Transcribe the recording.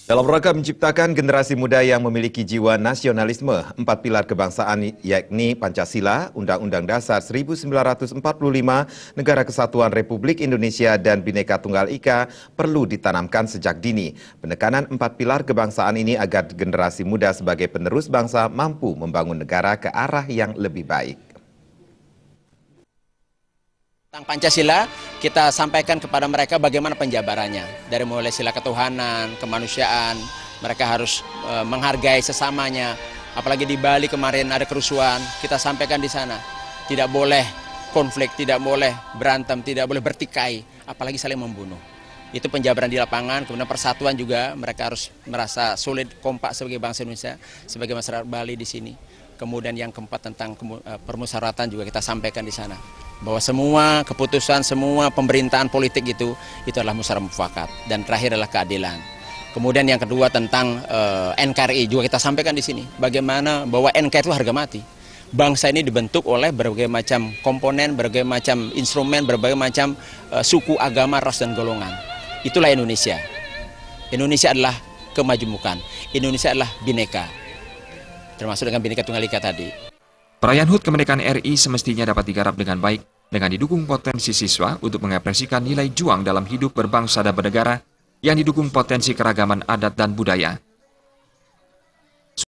Dalam rangka menciptakan generasi muda yang memiliki jiwa nasionalisme, 4 pilar kebangsaan yakni Pancasila, Undang-Undang Dasar 1945, Negara Kesatuan Republik Indonesia, dan Bhinneka Tunggal Ika perlu ditanamkan sejak dini. Penekanan 4 pilar kebangsaan ini agar generasi muda sebagai penerus bangsa mampu membangun negara ke arah yang lebih baik. Tentang Pancasila, kita sampaikan kepada mereka bagaimana penjabarannya. Dari mulai sila ketuhanan, kemanusiaan, mereka harus menghargai sesamanya. Apalagi di Bali kemarin ada kerusuhan, kita sampaikan di sana. Tidak boleh konflik, tidak boleh berantem, tidak boleh bertikai, apalagi saling membunuh. Itu penjabaran di lapangan, kemudian persatuan juga, mereka harus merasa solid, kompak sebagai bangsa Indonesia, sebagai masyarakat Bali di sini. Kemudian yang keempat tentang permusyawaratan juga kita sampaikan di sana. Bahwa semua keputusan, semua pemerintahan politik itu adalah musyawarah mufakat. Dan terakhir adalah keadilan. Kemudian yang kedua tentang NKRI juga kita sampaikan di sini. Bagaimana bahwa NKRI itu harga mati. Bangsa ini dibentuk oleh berbagai macam komponen, berbagai macam instrumen, berbagai macam suku, agama, ras, dan golongan. Itulah Indonesia. Indonesia adalah kemajemukan. Indonesia adalah bineka. Termasuk dengan Bhinneka Tunggal Ika tadi. Perayaan HUT Kemerdekaan RI semestinya dapat digarap dengan baik dengan didukung potensi siswa untuk mengekspresikan nilai juang dalam hidup berbangsa dan bernegara yang didukung potensi keragaman adat dan budaya.